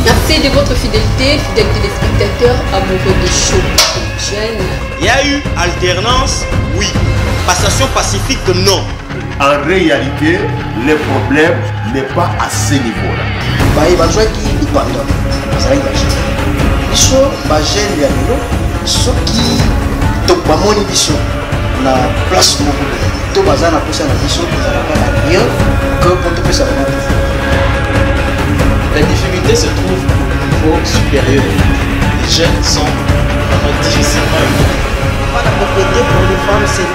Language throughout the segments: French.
Merci de votre fidélité, fidèles téléspectateurs, amoureux de show. Jeune. Il y a eu alternance, oui. Passation pacifique, non. En réalité, le problème n'est pas à ce niveau-là. Il va jouer qui est pendant. Ça va être biso ba jeune ya lelo soki to ba moni biso na place moko to bazana posa na biso ezala na rien que pour te faire ça. La difficulté se trouve au niveau supérieur. Les jeunes sont vraiment difficilement éduqués. Pas la propriété pour les femmes, c'est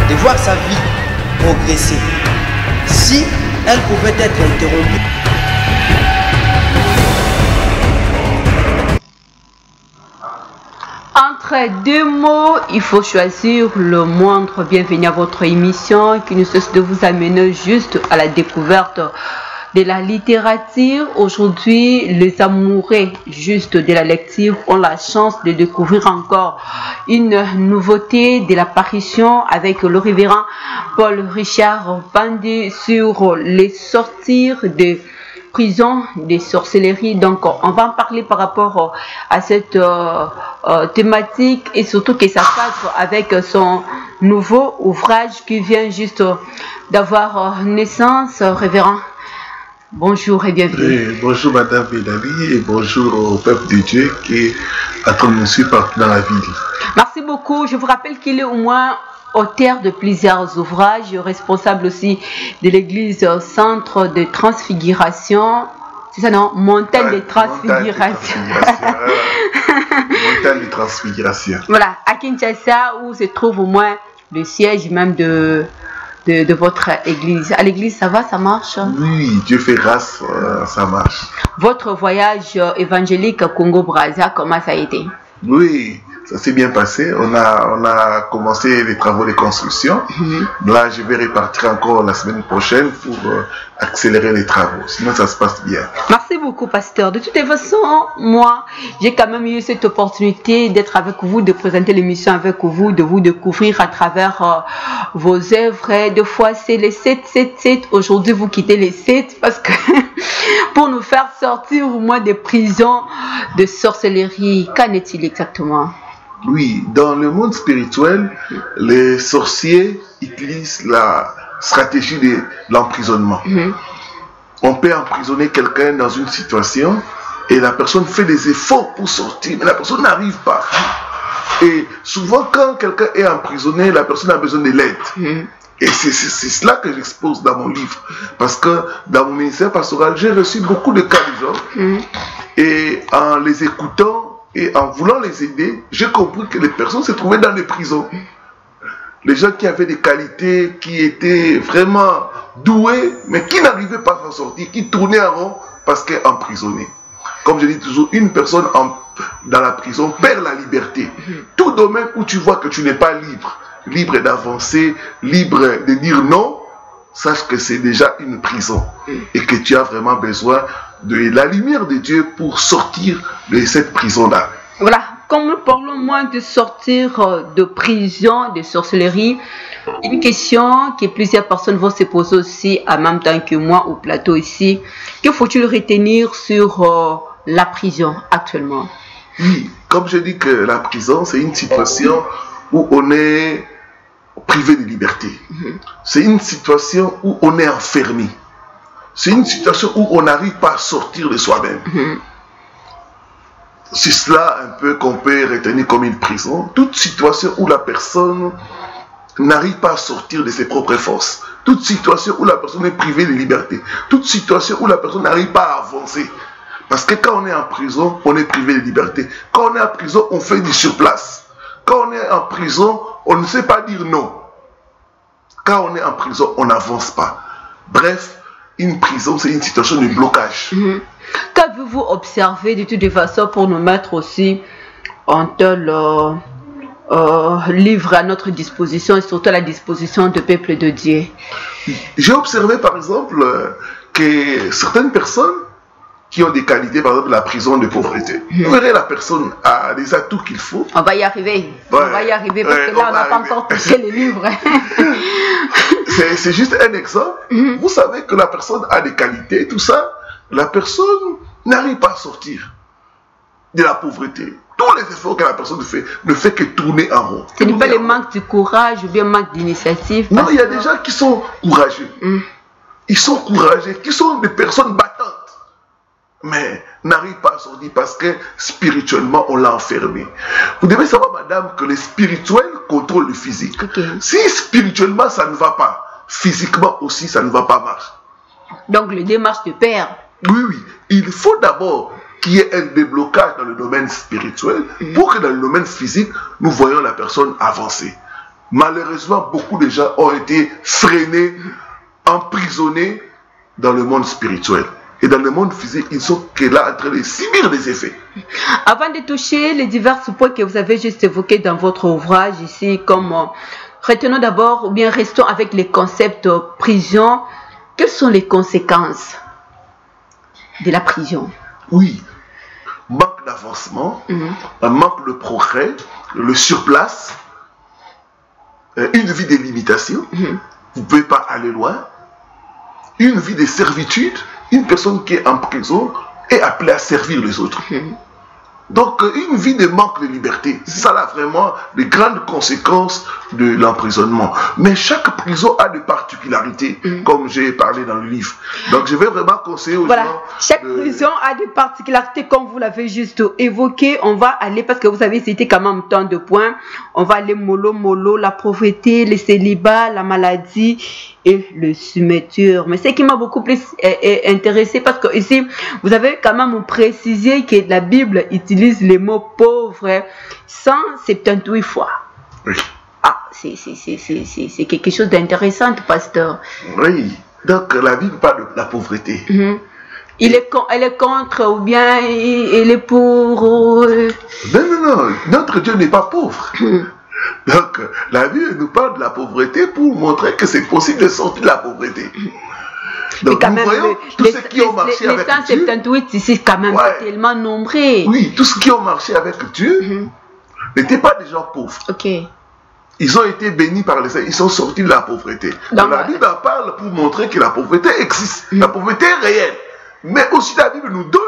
de voir sa vie progresser. Si elle pouvait être interrompue. Entre deux mots, il faut choisir le moindre. Bienvenue à votre émission qui ne cesse de vous amener juste à la découverte de la littérature. Aujourd'hui, les amoureux juste de la lecture ont la chance de découvrir encore une nouveauté de l'apparition avec le révérend Paul Richard Bandy sur les sorties de prison des sorcelleries. Donc on va en parler par rapport à cette thématique et surtout que ça cadre avec son nouveau ouvrage qui vient juste d'avoir naissance. Révérend, bonjour et bienvenue. Bonjour Madame Benali et bonjour au peuple de Dieu qui est en train de nous suivre partout dans la ville. Merci beaucoup. Je vous rappelle qu'il est au moins auteur de plusieurs ouvrages, responsable aussi de l'église Centre de Transfiguration. C'est ça, non? Montagne de Transfiguration. Montagne de Transfiguration. Voilà, à Kinshasa, où se trouve au moins le siège même de votre église. À l'église, ça va, ça marche? Oui, Dieu fait grâce, ça marche. Votre voyage évangélique Congo-Brazza, comment ça a été? Oui, ça s'est bien passé. On a commencé les travaux de construction. Là, je vais repartir encore la semaine prochaine pour accélérer les travaux. Sinon, ça se passe bien. Merci beaucoup, pasteur. De toute façon, moi, j'ai quand même eu cette opportunité d'être avec vous, de présenter l'émission avec vous, de vous découvrir à travers vos œuvres. Et des fois, c'est les 7. Aujourd'hui, vous quittez les 7 parce que pour nous faire sortir au moins des prisons de sorcellerie. Qu'en est-il exactement? Oui, dans le monde spirituel, les sorciers utilisent la stratégie de l'emprisonnement. On peut emprisonner quelqu'un dans une situation et la personne fait des efforts pour sortir, mais la personne n'arrive pas. Et souvent, quand quelqu'un est emprisonné, la personne a besoin de l'aide. Et c'est cela que j'expose dans mon livre. Parce que dans mon ministère pastoral, j'ai reçu beaucoup de cas de gens. Et en les écoutant, et en voulant les aider, j'ai compris que les personnes se trouvaient dans les prisons. Les gens qui avaient des qualités, qui étaient vraiment doués, mais qui n'arrivaient pas à s'en sortir, qui tournaient en rond parce qu'emprisonnés. Comme je dis toujours, une personne dans la prison perd la liberté. Tout domaine où tu vois que tu n'es pas libre, libre d'avancer, libre de dire non, sache que c'est déjà une prison et que tu as vraiment besoin de la lumière de Dieu pour sortir de cette prison-là. Voilà, comme nous parlons moins de sortir de prison, de sorcellerie, une question que plusieurs personnes vont se poser aussi en même temps que moi au plateau ici. Que faut-il retenir sur la prison actuellement? Oui, comme je dis que la prison, c'est une situation où on est privé de liberté. C'est une situation où on est enfermé. C'est une situation où on n'arrive pas à sortir de soi-même. C'est cela un peu qu'on peut retenir comme une prison. Toute situation où la personne n'arrive pas à sortir de ses propres forces. Toute situation où la personne est privée de liberté. Toute situation où la personne n'arrive pas à avancer. Parce que quand on est en prison, on est privé de liberté. Quand on est en prison, on fait du surplace. Quand on est en prison, on ne sait pas dire non. Quand on est en prison, on n'avance pas. Bref, une prison, c'est une situation de blocage. Qu'avez-vous observé de toute façon pour nous mettre aussi en tel livre à notre disposition et surtout à la disposition du peuple de Dieu? J'ai observé par exemple que certaines personnes qui ont des qualités, par exemple la prison de pauvreté. Vous verrez, la personne a des atouts qu'il faut. On va y arriver. Ouais. On va y arriver parce que là, on n'a pas encore touché les livres. C'est juste un exemple. Vous savez que la personne a des qualités, tout ça, la personne n'arrive pas à sortir de la pauvreté. Tous les efforts que la personne fait ne fait que tourner en rond. Ce n'est pas le manque de courage ou bien le manque d'initiative. Non, il y a des gens qui sont courageux. Ils sont courageux, qui sont des personnes battantes. Mais n'arrivent pas à sortir parce que spirituellement, on l'a enfermé. Vous devez savoir, madame, que le spirituel contrôle le physique. Si spirituellement, ça ne va pas, physiquement aussi, ça ne va pas marcher. Donc, le démarche de père. Oui, oui. Il faut d'abord qu'il y ait un déblocage dans le domaine spirituel pour que dans le domaine physique, nous voyons la personne avancer. Malheureusement, beaucoup de gens ont été freinés, emprisonnés dans le monde spirituel. Et dans le monde physique, ils sont que là en train de subir des effets. Avant de toucher les divers points que vous avez juste évoqués dans votre ouvrage ici, comme retenons d'abord, ou bien restons avec les concepts prison. Quelles sont les conséquences de la prison? Oui. Manque d'avancement, un manque de progrès, le surplace, une vie de limitation, vous ne pouvez pas aller loin, une vie de servitude, une personne qui est en prison est appelée à servir les autres. Donc, une vie de manque de liberté, c'est ça là vraiment les grandes conséquences de l'emprisonnement. Mais chaque prison a des particularités, comme j'ai parlé dans le livre. Donc, je vais vraiment conseiller aux gens... Chaque prison a des particularités, comme vous l'avez juste évoqué. On va aller, parce que vous avez cité quand même tant de points, on va aller mollo, la pauvreté, le célibat, la maladie et le cimetière. Mais ce qui m'a beaucoup plus intéressé, parce que ici, vous avez quand même précisé que la Bible utilise les mots pauvre 178 fois. Oui. Ah, c'est quelque chose d'intéressant, pasteur. Oui, donc la Bible parle de la pauvreté. Elle est contre ou bien elle est pour... Non, notre Dieu n'est pas pauvre. Donc, la Bible nous parle de la pauvreté pour montrer que c'est possible de sortir de la pauvreté. Donc, nous voyons tous ceux qui ont marché avec Dieu. Les 178 ici, quand même, tellement nombreux. Oui, tous ceux qui ont marché avec Dieu n'étaient pas des gens pauvres. Ils ont été bénis par les saints, ils sont sortis de la pauvreté. Donc, la Bible en parle pour montrer que la pauvreté existe. La pauvreté est réelle. Mais aussi, la Bible nous donne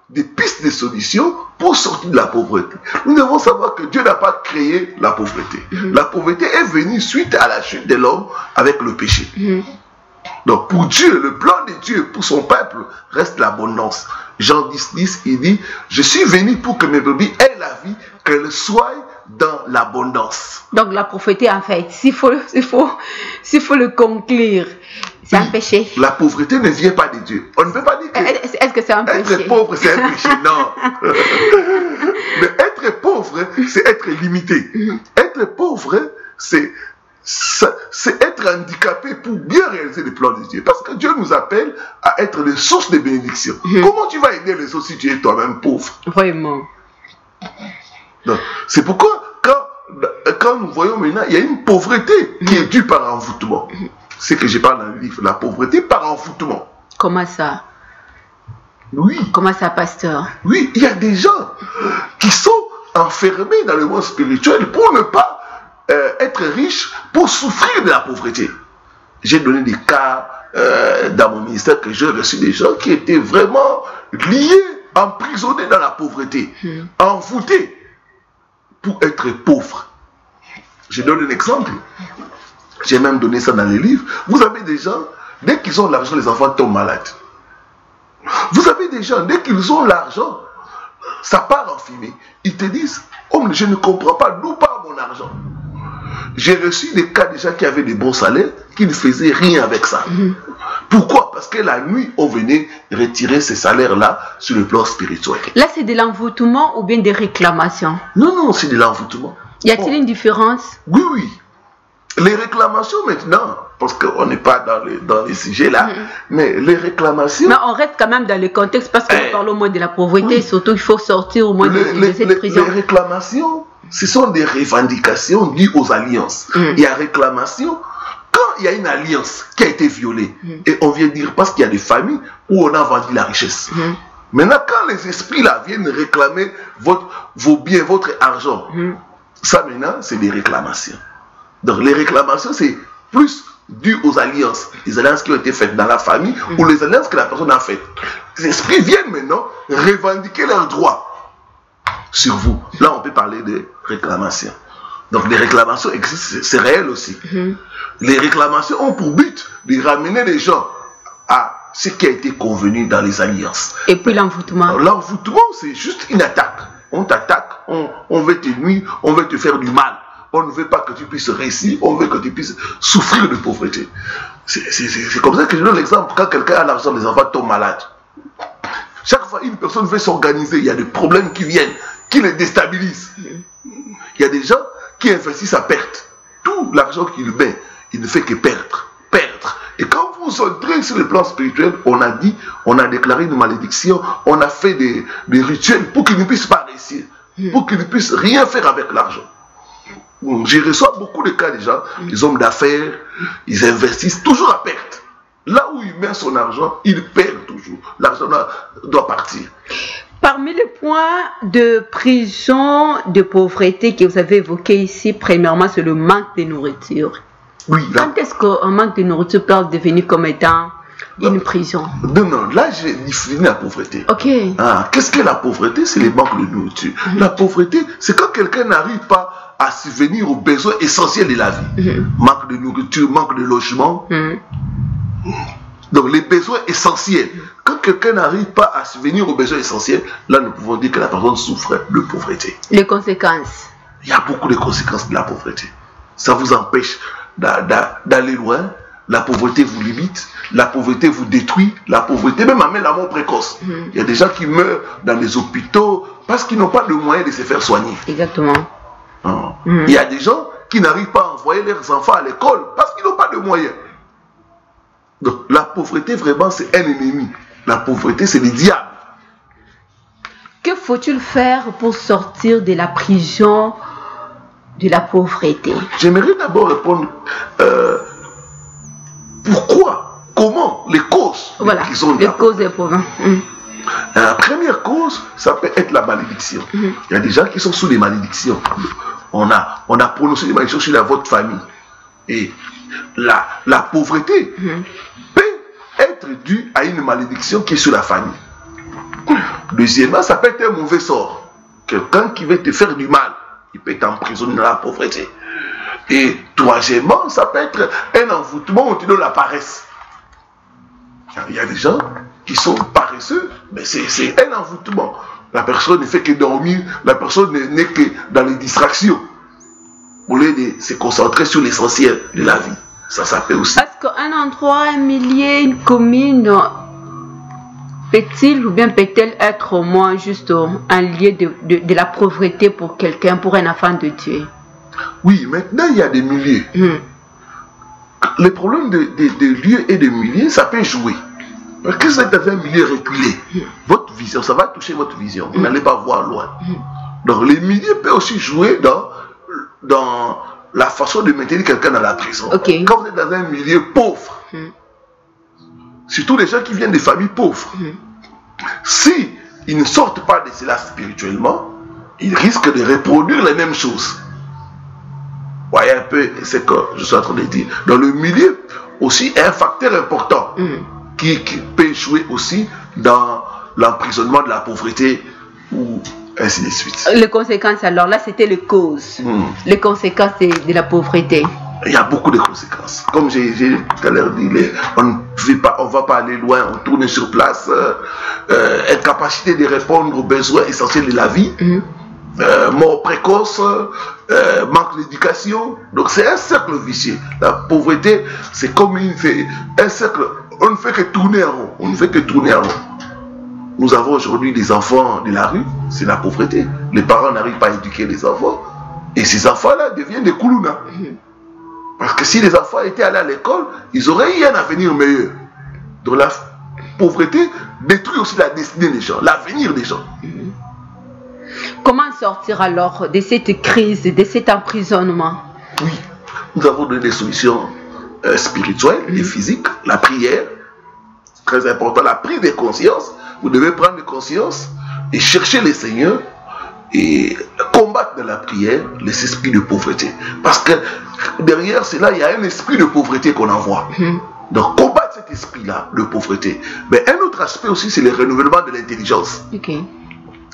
des pistes de solutions pour sortir de la pauvreté. Nous devons savoir que Dieu n'a pas créé la pauvreté. La pauvreté est venue suite à la chute de l'homme avec le péché. Donc pour Dieu, le plan de Dieu pour son peuple reste l'abondance. Jean 10, il dit, je suis venu pour que mes brebis aient la vie, qu'elles soient dans l'abondance. Donc la pauvreté, en fait, s'il faut le conclure, c'est un péché. La pauvreté ne vient pas de Dieu. On ne peut pas dire que... Est-ce que c'est un péché? Être pauvre, c'est un péché, non. Mais être pauvre, c'est être limité. Être pauvre, c'est être handicapé pour bien réaliser les plans de Dieu. Parce que Dieu nous appelle à être les sources de bénédiction. Comment tu vas aider les autres si tu es toi-même pauvre? Vraiment. C'est pourquoi, quand nous voyons maintenant, il y a une pauvreté qui est due par envoûtement. C'est que je parle dans le livre, la pauvreté par envoûtement. Comment ça? Oui. Comment ça, pasteur? Oui, il y a des gens qui sont enfermés dans le monde spirituel pour ne pas être riches, pour souffrir de la pauvreté. J'ai donné des cas dans mon ministère que j'ai reçu des gens qui étaient vraiment liés, emprisonnés dans la pauvreté, envoûtés pour être pauvres. Je donne un exemple. J'ai même donné ça dans les livres. Vous avez des gens, dès qu'ils ont l'argent, les enfants tombent malades. Vous avez des gens, dès qu'ils ont l'argent, ça part en fumée. Ils te disent, oh, je ne comprends pas d'où part mon argent. J'ai reçu des cas de gens qui avaient des bons salaires, qui ne faisaient rien avec ça. Pourquoi? Parce que la nuit, on venait retirer ces salaires-là sur le plan spirituel. Là, c'est de l'envoûtement ou bien des réclamations? Non, c'est de l'envoûtement. Y a-t-il une différence? Oui, oui. Les réclamations maintenant, parce qu'on n'est pas dans les sujets là, mais les réclamations... Mais on reste quand même dans le contexte, parce qu'on parle au moins de la pauvreté, surtout il faut sortir au moins de cette prison. Les réclamations, ce sont des revendications dues aux alliances. Il y a réclamation, quand il y a une alliance qui a été violée, et on vient dire, parce qu'il y a des familles où on a vendu la richesse. Maintenant, quand les esprits là viennent réclamer vos biens, votre argent, ça maintenant, c'est des réclamations. Donc les réclamations, c'est plus dues aux alliances. Les alliances qui ont été faites dans la famille ou les alliances que la personne a faites. Les esprits viennent maintenant revendiquer leurs droits sur vous. Là, on peut parler de réclamations. Donc, les réclamations existent, c'est réel aussi. Les réclamations ont pour but de ramener les gens à ce qui a été convenu dans les alliances. Et puis l'envoûtement. L'envoûtement, c'est juste une attaque. On t'attaque, on veut te nuire, on veut te faire du mal. On ne veut pas que tu puisses réussir, on veut que tu puisses souffrir de pauvreté. C'est comme ça que je donne l'exemple. Quand quelqu'un a l'argent, les enfants tombent malades. Chaque fois une personne veut s'organiser, il y a des problèmes qui viennent, qui les déstabilisent. Il y a des gens qui investissent à perte. Tout l'argent qu'ils mettent, il ne fait que perdre. Et quand vous entrez sur le plan spirituel, on a dit, on a déclaré une malédiction, on a fait des rituels pour qu'ils ne puissent pas réussir, pour qu'ils ne puissent rien faire avec l'argent. Je reçois beaucoup de cas des gens, les hommes d'affaires, ils investissent toujours à perte. Là où il met son argent, il perd toujours. L'argent doit partir. Parmi les points de prison, de pauvreté que vous avez évoqués ici, premièrement, c'est le manque de nourriture. Oui, quand est-ce qu'un manque de nourriture peut devenir comme étant une prison? Non, là j'ai défini la pauvreté. Ok. Qu'est-ce que la pauvreté? C'est le manque de nourriture. La pauvreté, c'est quand quelqu'un n'arrive pas à subvenir aux besoins essentiels de la vie. Manque de nourriture, manque de logement. Donc les besoins essentiels. Quand quelqu'un n'arrive pas à subvenir aux besoins essentiels, là nous pouvons dire que la personne souffre de pauvreté. Les conséquences? Il y a beaucoup de conséquences de la pauvreté. Ça vous empêche d'aller loin, la pauvreté vous limite, la pauvreté vous détruit, la pauvreté même amène la mort précoce. Il y a des gens qui meurent dans les hôpitaux parce qu'ils n'ont pas de moyens de se faire soigner. Exactement. Il y a des gens qui n'arrivent pas à envoyer leurs enfants à l'école parce qu'ils n'ont pas de moyens. Donc la pauvreté vraiment c'est un ennemi. La pauvreté c'est le diable. Que faut-il faire pour sortir de la prison de la pauvreté? J'aimerais d'abord répondre pourquoi, comment, les causes de la prison. Les causes des pauvres. La première cause, ça peut être la malédiction. Il y a des gens qui sont sous les malédictions. On a prononcé des malédictions sur votre famille. Et la pauvreté peut être due à une malédiction qui est sur la famille. Deuxièmement, ça peut être un mauvais sort. Quelqu'un qui veut te faire du mal, il peut t'emprisonner dans la pauvreté. Et troisièmement, ça peut être un envoûtement au-dessus de la paresse. Il y a des gens qui sont paresseux, mais c'est un envoûtement. La personne ne fait que dormir, la personne n'est que dans les distractions. Au lieu de se concentrer sur l'essentiel de la vie. Ça peut aussi. Est-ce qu'un endroit, un millier, une commune, peut-il ou bien peut-elle être au moins juste un lieu de la pauvreté pour quelqu'un, pour un enfant de Dieu? Oui, maintenant il y a des milliers. Le problème des lieux et des milliers, ça peut jouer. Parce que c'est dans un milieu reculé. Votre vision, ça va toucher votre vision. Vous n'allez pas voir loin. Donc les milliers peuvent aussi jouer dans la façon de maintenir quelqu'un dans la prison. Quand vous êtes dans un milieu pauvre, surtout les gens qui viennent des familles pauvres, si ils ne sortent pas de cela spirituellement, ils risquent de reproduire les mêmes choses. Voyez un peu ce que je suis en train de dire. Dans le milieu aussi, un facteur important qui peut jouer aussi dans l'emprisonnement de la pauvreté ou ainsi de suite. Les conséquences, alors là, c'était les causes. Les conséquences de la pauvreté. Il y a beaucoup de conséquences. Comme j'ai tout à l'heure dit, on ne va pas aller loin, on tourne sur place. Incapacité de répondre aux besoins essentiels de la vie. Mort précoce, manque d'éducation. Donc c'est un cercle vicieux. La pauvreté, c'est comme un cercle. On ne fait que tourner en rond. On ne fait que tourner en rond. Nous avons aujourd'hui des enfants de la rue, c'est la pauvreté. Les parents n'arrivent pas à éduquer les enfants. Et ces enfants-là deviennent des koulouna. Parce que si les enfants étaient allés à l'école, ils auraient eu un avenir meilleur. Donc la pauvreté détruit aussi la destinée des gens, l'avenir des gens. Comment sortir alors de cette crise, de cet emprisonnement? Oui, nous avons donné des solutions spirituelles et physiques. La prière, très important, la prise de conscience. Vous devez prendre conscience et chercher le Seigneur et combattre dans la prière les esprits de pauvreté. Parce que derrière cela, il y a un esprit de pauvreté qu'on envoie. Donc combattre cet esprit-là de pauvreté. Mais un autre aspect aussi, c'est le renouvellement de l'intelligence.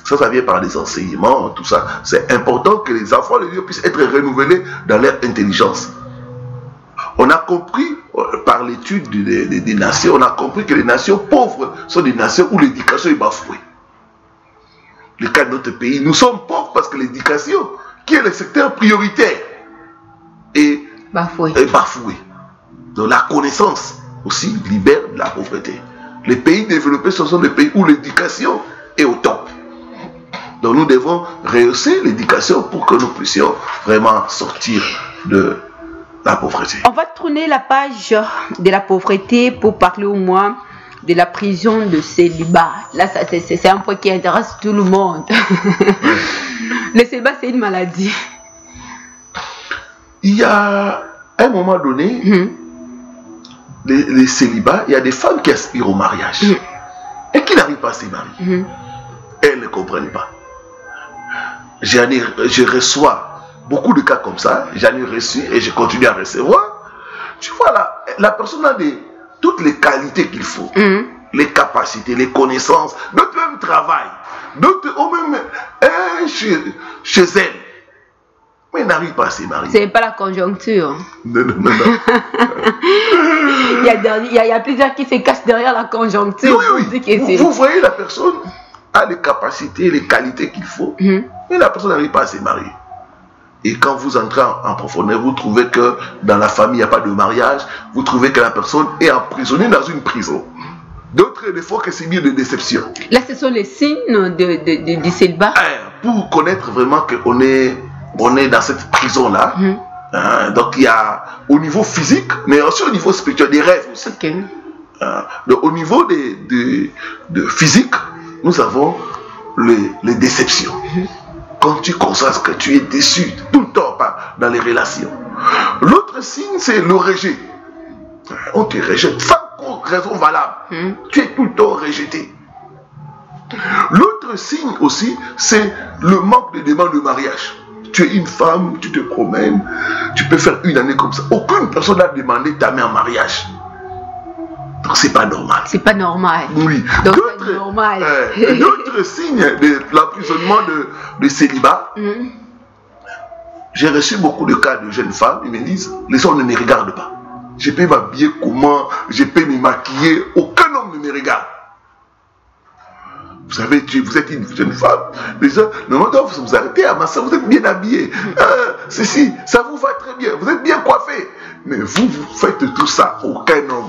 Ça vient par les enseignements, tout ça. C'est important que les enfants de Dieu puissent être renouvelés dans leur intelligence. On a compris, par l'étude des nations, on a compris que les nations pauvres sont des nations où l'éducation est bafouée. Le cas de notre pays, nous sommes pauvres parce que l'éducation, qui est le secteur prioritaire, est bafouée. Donc la connaissance aussi libère de la pauvreté. Les pays développés, ce sont des pays où l'éducation est au top. Donc nous devons rehausser l'éducation pour que nous puissions vraiment sortir de la pauvreté. On va tourner la page de la pauvreté pour parler au moins de la prison de célibat. Là, c'est un point qui intéresse tout le monde. Le célibat, c'est une maladie. Il y a un moment donné, les célibats, il y a des femmes qui aspirent au mariage et qui n'arrivent pas à se marier. Elles ne comprennent pas. Je reçois beaucoup de cas comme ça, j'en ai reçu et je continue à recevoir. Tu vois là, la personne a toutes les qualités qu'il faut, les capacités, les connaissances, d'autres même travaillent, d'autres ont même chez elles, mais ils n'arrivent pas à se marier. C'est pas la conjoncture. Non. Il y a plusieurs qui se cachent derrière la conjoncture. Oui. Vous voyez, la personne a les capacités, les qualités qu'il faut, mais la personne n'arrive pas à se marier. Et quand vous entrez en profondeur, vous trouvez que dans la famille, il n'y a pas de mariage. Vous trouvez que la personne est emprisonnée dans une prison. D'autres, des fois, que c'est bien de déception. Là, ce sont les signes du célibat. Pour connaître vraiment qu'on est dans cette prison-là. Donc, il y a au niveau physique, mais aussi au niveau spirituel, des rêves aussi. Donc, au niveau de physique, nous avons les déceptions. Quand tu constates que tu es déçu tout le temps dans les relations. L'autre signe, c'est le rejet. On te rejette sans raison valable. Tu es tout le temps rejeté. L'autre signe aussi, c'est le manque de demande de mariage. Tu es une femme, tu te promènes, tu peux faire une année comme ça. Aucune personne n'a demandé ta main en mariage. Donc c'est pas normal. C'est pas normal. Oui. D'autres signes de l'emprisonnement de célibat. J'ai reçu beaucoup de cas de jeunes femmes, ils me disent, les hommes ne me regardent pas. Je peux m'habiller comment, je peux me maquiller, aucun homme ne me regarde. Vous savez, vous êtes une jeune femme, les gens, normalement, vous arrêtez à ma soeur, vous êtes bien habillé. Ceci, ça vous va très bien, vous êtes bien coiffé. Mais vous faites tout ça, aucun homme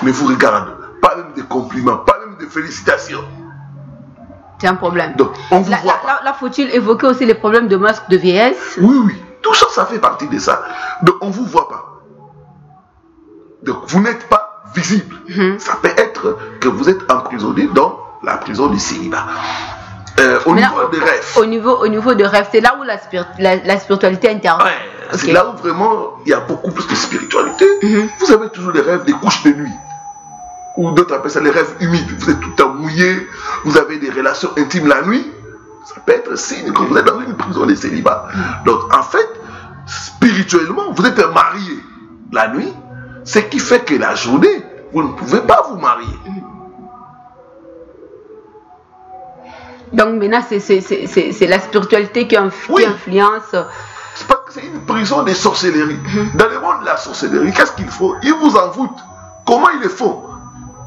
ne vous regarde. Pas même de compliments, pas même de félicitations. C'est un problème. Donc, on vous voit pas. Là, faut-il évoquer aussi les problèmes de masque de vieillesse? Oui. Tout ça, ça fait partie de ça. Donc, on ne vous voit pas. Donc, vous n'êtes pas visible. Ça peut être que vous êtes emprisonné dans la prison du célibat. Au niveau des rêves. Au niveau des rêves, c'est là où la spiritualité intervient. C'est là où vraiment il y a beaucoup plus de spiritualité. Vous avez toujours des rêves, des couches de nuit. Ou d'autres appellent ça les rêves humides. Vous êtes tout le temps mouillé, vous avez des relations intimes la nuit. Ça peut être signe que vous êtes dans une prison de célibat. Donc en fait, spirituellement, vous êtes marié la nuit, ce qui fait que la journée, vous ne pouvez pas vous marier. Donc maintenant, c'est la spiritualité qui influence. C'est une prison de sorcellerie. Dans le monde de la sorcellerie, qu'est-ce qu'il faut? Ils vous envoûtent. Comment ils le font?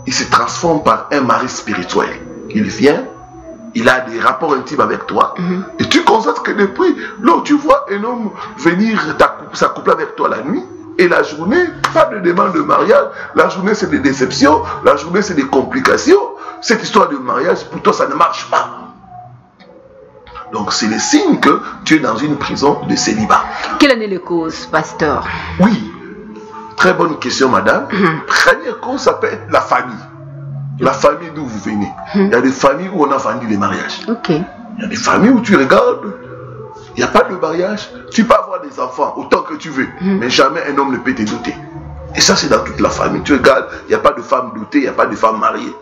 Il se transforme par un mari spirituel. Il vient, il a des rapports intimes avec toi, et tu constates que depuis, là, tu vois un homme venir s'accoupler avec toi la nuit, et la journée, pas de demande de mariage, la journée c'est des déceptions, la journée c'est des complications. Cette histoire de mariage, pour toi, ça ne marche pas. Donc c'est le signe que tu es dans une prison de célibat. Quelle en est la cause, pasteur? Oui, très bonne question, madame. Première cause, ça peut être la famille. La famille d'où vous venez. Il y a des familles où on a vendu les mariages. Il y a des familles où tu regardes, il n'y a pas de mariage. Tu peux avoir des enfants autant que tu veux, mais jamais un homme ne peut te doter. Et ça, c'est dans toute la famille. Tu regardes, il n'y a pas de femme dotée, il n'y a pas de femme mariée.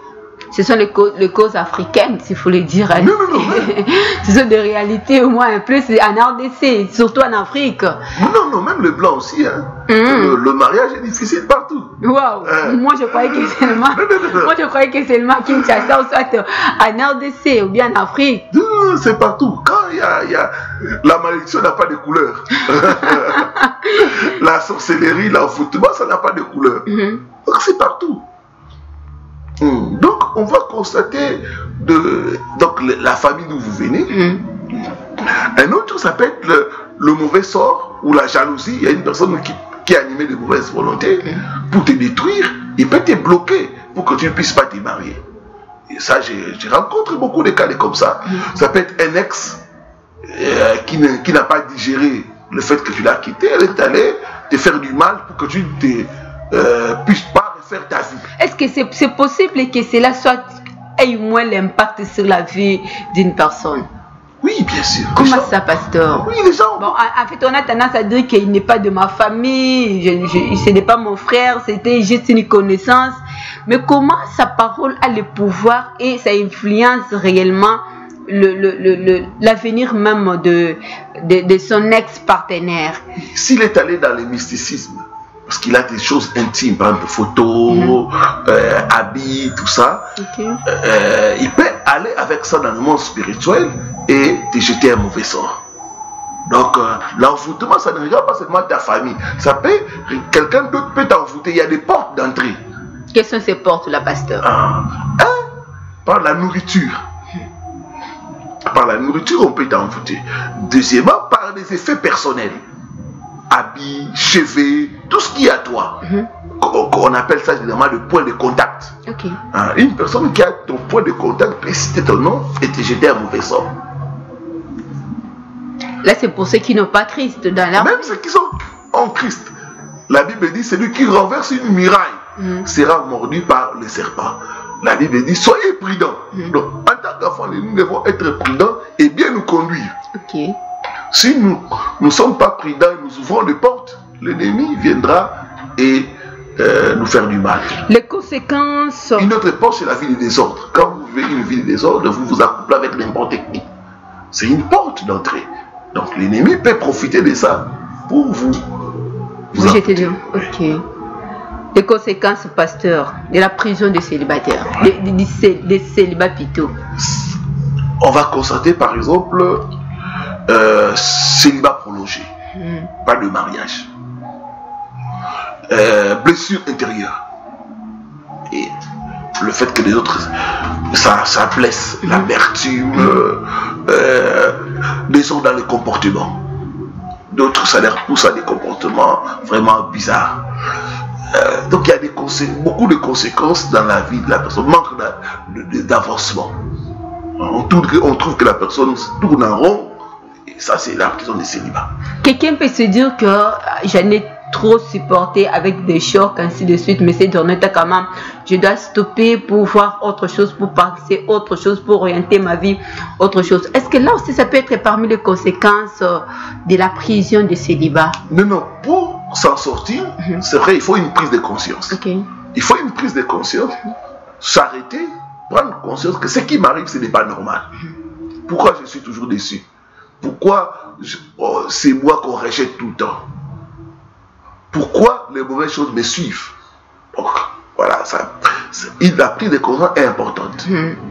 Ce sont les causes africaines, s'il faut le dire. Non, non, non. Ce sont des réalités, au moins, plus en RDC, surtout en Afrique. Non, non, même les blancs aussi. Hein. Le mariage est difficile partout. Waouh. Moi, je croyais que seulement, moi, je croyais que seulement Kinshasa, ou soit en RDC ou bien en Afrique. Non, c'est partout. Quand il y a la malédiction n'a pas de couleur. La sorcellerie, l'envoûtement, ça n'a pas de couleur. Donc c'est partout. Donc on va constater donc la famille d'où vous venez. Un autre, ça peut être le mauvais sort ou la jalousie. Il y a une personne qui est animée de mauvaise volonté pour te détruire. Il peut te bloquer pour que tu ne puisses pas te marier. Et ça, j'ai rencontré beaucoup de cas comme ça. Ça peut être un ex qui n'a pas digéré le fait que tu l'as quitté. Elle est allée te faire du mal pour que tu ne puisses pas refaire ta vie. Est-ce que c'est possible que cela ait moins l'impact sur la vie d'une personne? Oui, bien sûr. Comment ça, pasteur? Oui, les gens... Bon, en fait, on a tendance à dire qu'il n'est pas de ma famille, ce n'est pas mon frère, c'était juste une connaissance. Mais comment sa parole a le pouvoir et ça influence réellement l'avenir même de son ex-partenaire? S'il est allé dans le mysticisme, parce qu'il a des choses intimes, par exemple photos, habits, tout ça, il peut aller avec ça dans le monde spirituel et te jeter un mauvais sort. Donc l'envoûtement, ça ne regarde pas seulement ta famille, ça peut, quelqu'un d'autre peut t'envoûter. Il y a des portes d'entrée. Quelles sont ces portes là, pasteur? Par la nourriture. Par la nourriture, on peut t'envoûter. Deuxièmement, par les effets personnels. Habits, cheveux, tout ce qui est à toi. On appelle ça généralement le point de contact. Une personne qui a ton point de contact peut citer ton nom et te jeter un mauvais sort. Là, c'est pour ceux qui n'ont pas Christ dans leur... Même ceux qui sont en Christ. La Bible dit, celui qui renverse une muraille sera mordu par le serpent. La Bible dit, soyez prudents. Donc, en tant qu'enfants, nous devons être prudents et bien nous conduire. Si nous ne sommes pas prudents, nous ouvrons les portes, l'ennemi viendra et nous faire du mal. Les conséquences... Une autre porte, c'est la vie du désordre. Quand vous vivez une vie de désordre, vous vous accouplez avec n'importe qui. C'est une porte d'entrée. Donc l'ennemi peut profiter de ça pour vous jeter dehors. Les conséquences, pasteur, de la prison des célibataires, des célibats plutôt. On va constater par exemple célibat prolongé, pas de mariage, blessure intérieure et le fait que les autres ça blesse, l'amertume, des autres dans les comportements, d'autres ça leur pousse à des comportements vraiment bizarres. Donc il y a beaucoup de conséquences dans la vie de la personne, manque d'avancement. On trouve que la personne tourne en rond, et ça c'est la prison des célibats. Quelqu'un peut se dire que j'en ai trop supporté avec des chocs, ainsi de suite, mais c'est dernier temps quand même, je dois stopper pour voir autre chose, pour passer autre chose, pour orienter ma vie, autre chose. Est-ce que là aussi ça peut être parmi les conséquences de la prison des célibats? Non, pour s'en sortir, c'est vrai, il faut une prise de conscience. Il faut une prise de conscience, s'arrêter, prendre conscience que ce qui m'arrive, ce n'est pas normal. Pourquoi je suis toujours déçu? Pourquoi c'est moi qu'on rejette tout le temps? Pourquoi les mauvaises choses me suivent? Donc, voilà, la prise de conscience est importante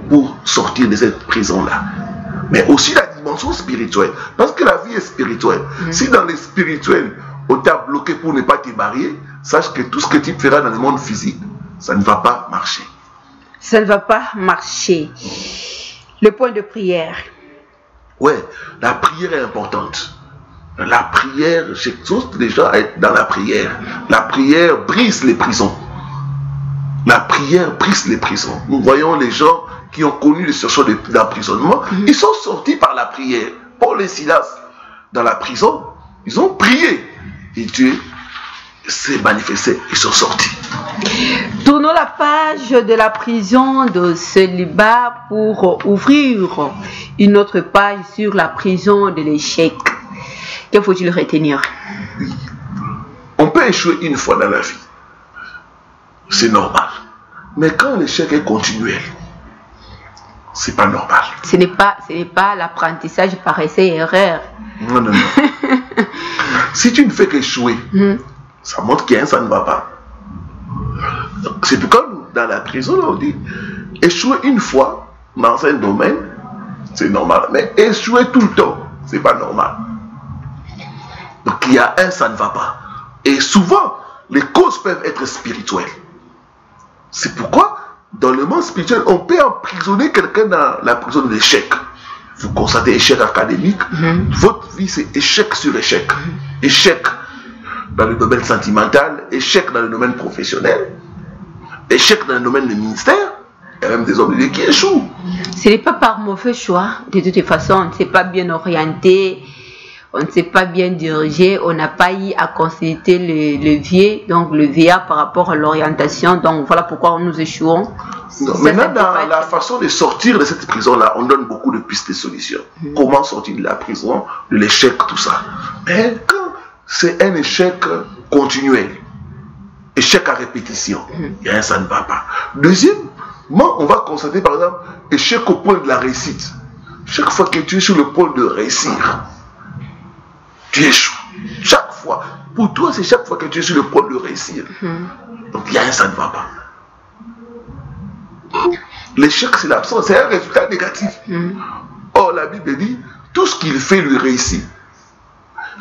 pour sortir de cette prison-là. Mais aussi la dimension spirituelle. Parce que la vie est spirituelle. Si dans le spirituel, on t'a bloqué pour ne pas te marier, sache que tout ce que tu feras dans le monde physique, ça ne va pas marcher. Ça ne va pas marcher. Le point de prière. Ouais, la prière est importante. La prière, j'exhorte les gens à être dans la prière. La prière brise les prisons. La prière brise les prisons. Nous voyons les gens qui ont connu les situations d'emprisonnement, ils sont sortis par la prière. Paul et Silas, dans la prison, ils ont prié. Et Dieu s'est manifesté, ils sont sortis. Tournons la page de la prison de célibat pour ouvrir une autre page sur la prison de l'échec. Que faut-il retenir? Oui. On peut échouer une fois dans la vie. C'est normal. Mais quand l'échec est continuel, c'est pas normal. Ce n'est pas l'apprentissage par essai et erreur. Non, non, non. Si tu ne fais qu'échouer, ça montre qu'il y a un ça ne va pas. C'est pourquoi nous, dans la prison, là, on dit échouer une fois dans un domaine, c'est normal. Mais échouer tout le temps, c'est pas normal. Donc il y a un ça ne va pas. Et souvent, les causes peuvent être spirituelles. C'est pourquoi, dans le monde spirituel, on peut emprisonner quelqu'un dans la prison de l'échec. Vous constatez échec académique, votre vie c'est échec sur échec. Échec dans le domaine sentimental, échec dans le domaine professionnel, échec dans le domaine du ministère, il y a même des hommes de Dieu qui échouent. Ce n'est pas par mauvais choix, de toute façon, on ne s'est pas bien orienté, on ne s'est pas bien dirigé, on n'a pas eu à consulter le levier, donc le VA par rapport à l'orientation, donc voilà pourquoi nous échouons. Maintenant, dans la façon de sortir de cette prison-là, on donne beaucoup de pistes de solutions. Comment sortir de la prison, de l'échec, tout ça. Mais quand c'est un échec continuel, échec à répétition, il y a un ça ne va pas. Deuxièmement, on va constater par exemple échec au point de la réussite. Chaque fois que tu es sur le point de réussir, tu échoues. Chaque fois. Pour toi, c'est chaque fois que tu es sur le point de réussir. Donc il y a un ça ne va pas. L'échec, c'est l'absence, c'est un résultat négatif. Or, la Bible dit, tout ce qu'il fait lui réussit.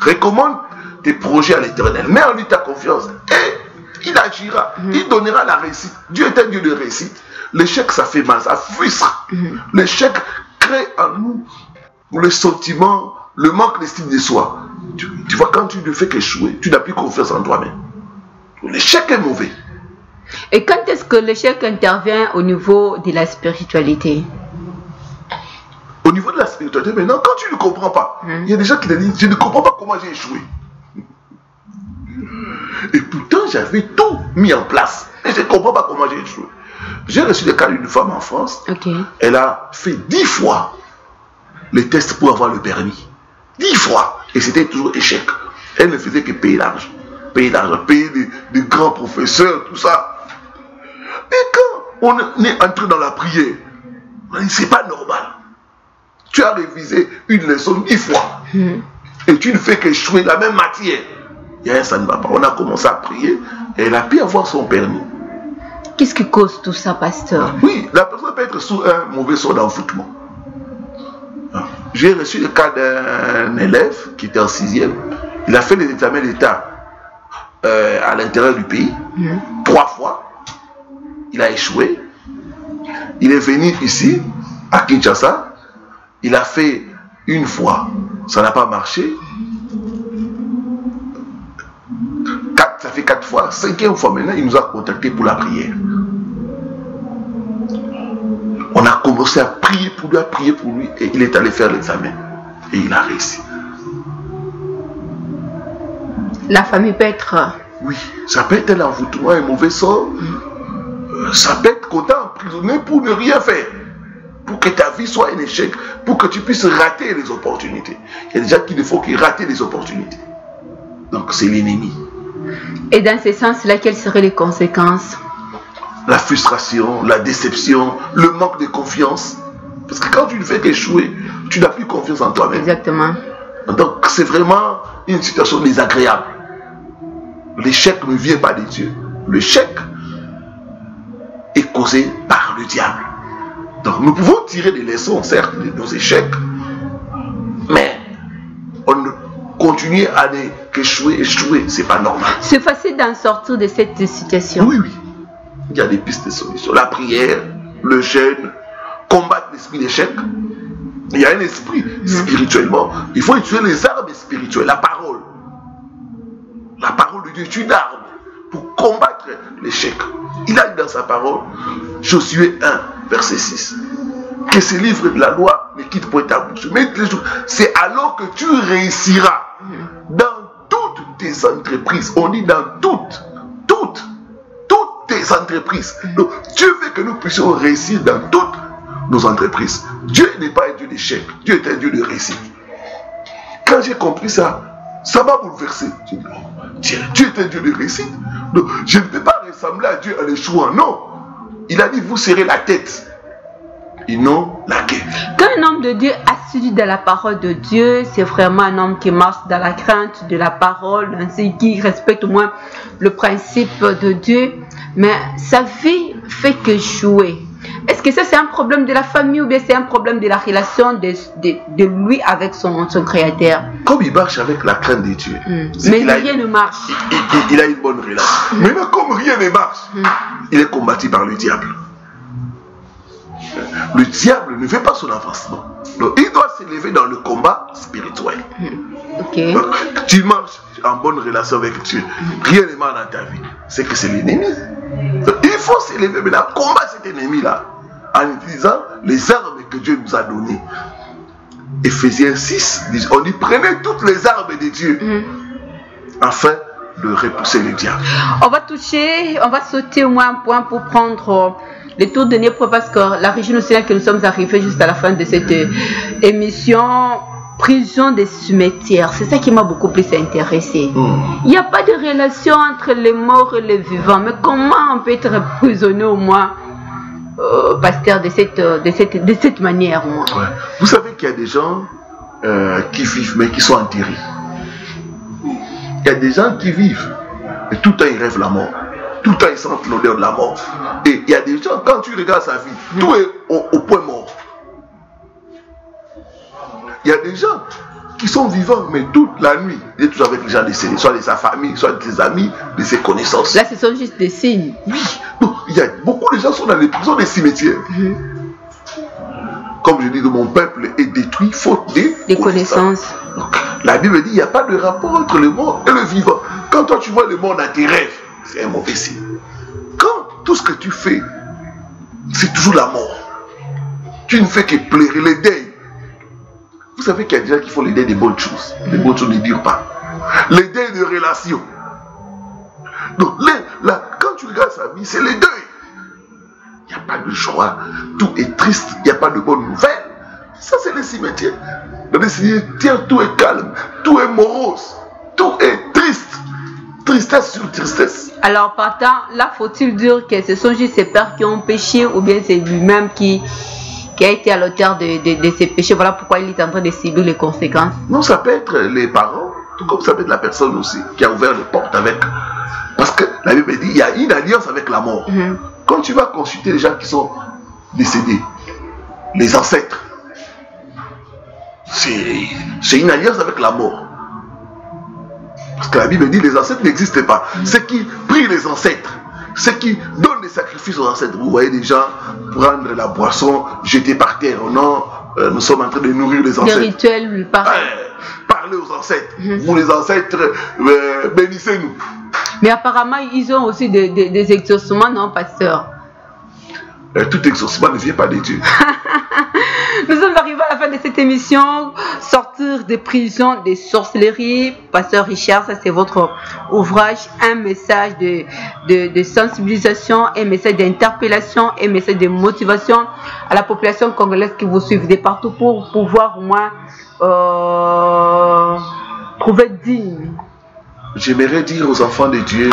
Recommande tes projets à l'Éternel. Mets en lui ta confiance. Et il agira. Il donnera la réussite. Dieu est un Dieu de réussite. L'échec, ça fait mal, ça frustre. L'échec crée en nous le sentiment, le manque d'estime de soi. Tu vois, quand tu ne fais qu'échouer, tu n'as plus confiance en toi-même. L'échec est mauvais. Et quand est-ce que l'échec intervient au niveau de la spiritualité? Au niveau de la spiritualité, maintenant, quand tu ne comprends pas, il y a des gens qui te disent, je ne comprends pas comment j'ai échoué. Et pourtant, j'avais tout mis en place. Et je ne comprends pas comment j'ai échoué. J'ai reçu le cas d'une femme en France. Elle a fait 10 fois les tests pour avoir le permis. 10 fois. Et c'était toujours échec. Elle ne faisait que payer l'argent. Payer l'argent, payer des grands professeurs, tout ça. Et quand on est entré dans la prière, on dit c'est pas normal. Tu as révisé une leçon 10 fois. Et tu ne fais qu'échouer la même matière. Il y a un ça ne va pas. On a commencé à prier et elle a pu avoir son permis. Qu'est-ce qui cause tout ça, pasteur? Oui, la personne peut être sous un mauvais sort d'envoûtement. J'ai reçu le cas d'un élève qui était en 6e. Il a fait les examens d'État à l'intérieur du pays. 3 fois. Il a échoué. Il est venu ici, à Kinshasa. Il a fait 1 fois. Ça n'a pas marché. Ça fait 4 fois. 5e fois maintenant, il nous a contactés pour la prière. On a commencé à prier pour lui, et il est allé faire l'examen. Et il a réussi. La famille peut être... Oui, ça peut être un envoûtement, un mauvais sort. Ça peut être qu'on t'a emprisonné pour ne rien faire. Pour que ta vie soit un échec. Pour que tu puisses rater les opportunités. Il y a des gens qui ne font que rater les opportunités. Donc c'est l'ennemi. Et dans ce sens-là, quelles seraient les conséquences? La frustration, la déception, le manque de confiance. Parce que quand tu ne fais qu'échouer, tu n'as plus confiance en toi-même. Exactement. Donc c'est vraiment une situation désagréable. L'échec ne vient pas de Dieu. L'échec est causé par le diable. Donc nous pouvons tirer des leçons, certes, de nos échecs, mais on ne continue à échouer, c'est pas normal. C'est facile d'en sortir de cette situation. Oui, oui. Il y a des pistes de solutions. La prière, le jeûne, combattre l'esprit d'échec. Il y a un esprit spirituellement. Il faut utiliser les armes spirituelles, la parole. La parole de Dieu est une arme pour combattre l'échec. Il a dit dans sa parole, Josué 1, verset 6, que ce livre de la loi ne quitte point ta bouche. Mais c'est alors que tu réussiras dans toutes tes entreprises. On dit dans toutes tes entreprises. Donc, Dieu veut que nous puissions réussir dans toutes nos entreprises. Dieu n'est pas un Dieu d'échec. Dieu est un Dieu de réussite. Quand j'ai compris ça, ça m'a bouleversé. J'ai dit, oh, Dieu est un Dieu de réussite. Donc, je ne peux pas ressembler à Dieu en échouant. Non. Il a dit, vous serez la tête. et non la guerre. Quand un homme de Dieu assidu dans la parole de Dieu, c'est vraiment un homme qui marche dans la crainte de la parole, ainsi qui respecte au moins le principe de Dieu, mais sa vie fait que jouer. Est-ce que ça c'est un problème de la famille ou bien c'est un problème de la relation de lui avec son créateur? Comme il marche avec la crainte de Dieu, mais rien ne marche. Il a une bonne relation. Maintenant, comme rien ne marche, il est combattu par le diable. Le diable ne fait pas son avancement. Donc, il doit s'élever dans le combat spirituel. Okay. Donc, tu marches en bonne relation avec Dieu. Rien ne marche dans ta vie. C'est que c'est l'ennemi. Donc, il faut s'élever maintenant, combattre cet ennemi-là en utilisant les armes que Dieu nous a données. Éphésiens 6 dit, on dit prenez toutes les armes de Dieu afin de repousser le diable. On va sauter au moins un point pour prendre le tour de Niepro parce que la région aussi là que nous sommes arrivés juste à la fin de cette émission, prison des cimetières, c'est ça qui m'a beaucoup plus intéressé. Il n'y a pas de relation entre les morts et les vivants, mais comment on peut être prisonnier au moins, pasteur, de cette manière, moi? Ouais. Vous savez qu'il y a des gens qui vivent mais qui sont enterrés. Il y a des gens qui vivent et tout le temps ils rêvent la mort. Tout le temps ils sentent l'odeur de la mort. Et il y a des gens, quand tu regardes sa vie, tout est au point mort. Il y a des gens qui sont vivants, mais toute la nuit, il est toujours avec les gens décédés, soit de sa famille, soit de ses amis, de ses connaissances. Là, ce sont juste des signes. Oui, donc, il y a beaucoup de gens qui sont dans les prisons des cimetières. Comme je dis, mon peuple est détruit faute des connaissances. Donc, la Bible dit, il n'y a pas de rapport entre le mort et le vivant. Quand toi tu vois le monde dans tes rêves, c'est un mauvais signe. Quand tout ce que tu fais, c'est toujours la mort, tu ne fais que pleurer les deuils. Vous savez qu'il y a des gens qui font les deuils des bonnes choses. Les bonnes choses ne durent pas. Les deuils de relations. Donc, quand tu regardes sa vie, c'est les deuils. Il n'y a pas de joie. Tout est triste. Il n'y a pas de bonnes nouvelles. Ça, c'est les cimetières. Dans les cimetières, tout est calme. Tout est morose. Tout est triste. Tristesse sur tristesse. Alors, partant, là, faut-il dire que ce sont juste ses pères qui ont péché ou bien c'est lui-même qui a été à l'auteur de ses péchés? Voilà pourquoi il est en train de subir les conséquences. Non, ça peut être les parents, tout comme ça peut être la personne aussi qui a ouvert les portes avec. Parce que la Bible dit il y a une alliance avec la mort. Quand tu vas consulter les gens qui sont décédés, les ancêtres, c'est une alliance avec la mort. Parce que la Bible dit les ancêtres n'existent pas. Ceux qui prient les ancêtres, ceux qui donnent des sacrifices aux ancêtres, vous voyez des gens prendre la boisson, jeter par terre. Non, nous sommes en train de nourrir les ancêtres. Des rituels, parlez aux ancêtres. Vous les ancêtres, bénissez-nous. Mais apparemment, ils ont aussi des exaucements, non, pasteur? Tout exaucement ne vient pas de Dieu. Nous sommes arrivés à la fin de cette émission. Sortir des prisons, des sorcelleries. Pasteur Richard, ça c'est votre ouvrage. Un message de sensibilisation, un message d'interpellation, un message de motivation à la population congolaise qui vous suit de partout pour pouvoir au moins trouver digne. J'aimerais dire aux enfants de Dieu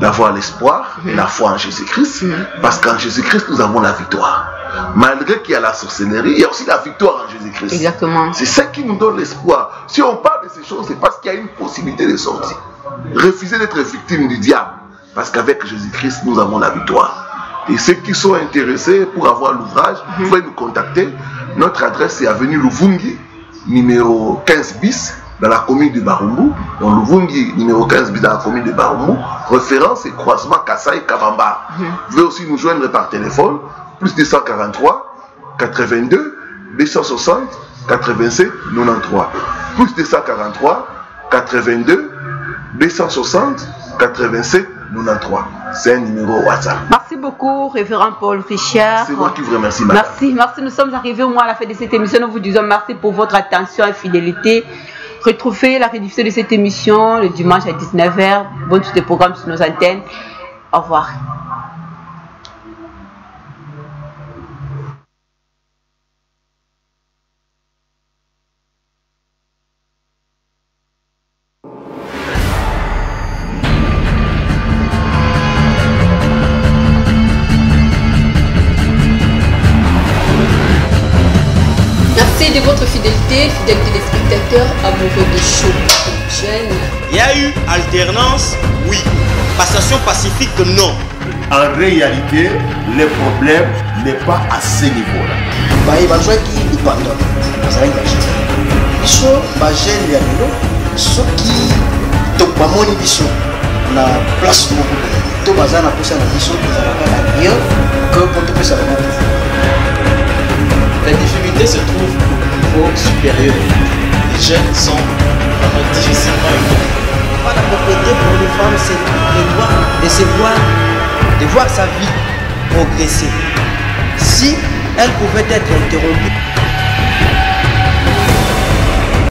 d'avoir l'espoir et la foi en Jésus-Christ, parce qu'en Jésus-Christ nous avons la victoire. Malgré qu'il y a la sorcellerie, il y a aussi la victoire en Jésus-Christ. Exactement. C'est ça qui nous donne l'espoir. Si on parle de ces choses, c'est parce qu'il y a une possibilité de sortie. Refusez d'être victime du diable, parce qu'avec Jésus-Christ nous avons la victoire. Et ceux qui sont intéressés pour avoir l'ouvrage, vous pouvez nous contacter. Notre adresse est avenue Luvungi, numéro 15 bis, dans la commune de Barumbu. Donc Luvungi, numéro 15 bis, dans la commune de Barumbu. Référence et croisement Kassai-Kavamba. Vous pouvez aussi nous joindre par téléphone, plus 243 82 260 87 93. Plus 243 82 260 87 93. C'est un numéro WhatsApp. Merci beaucoup, révérend Paul Richard. C'est moi qui vous remercie, madame. Merci. Nous sommes arrivés au moins à la fin de cette émission. Nous vous disons merci pour votre attention et fidélité. Retrouvez la rediffusion de cette émission le dimanche à 19h. Bonne suite de programme sur nos antennes. Au revoir. Merci de votre fidélité, fidèles téléspectateurs, amoureux de show. Jeune. Il y a eu alternance, oui. Passation pacifique, non. En réalité, le problème n'est pas à ce niveau-là. baye bazwaki libanda bazalaki bagene biso bagene ya lelo soki tobamoni biso na place moko to baza na posa na biso ezalaka na rien que mpo topesa bango. La difficulté se trouve au niveau supérieur. Les jeunes sont vraiment difficilement éduqués. Pas la propriété pour une femme, c'est le droit de voir sa vie progresser. Si elle pouvait être interrompue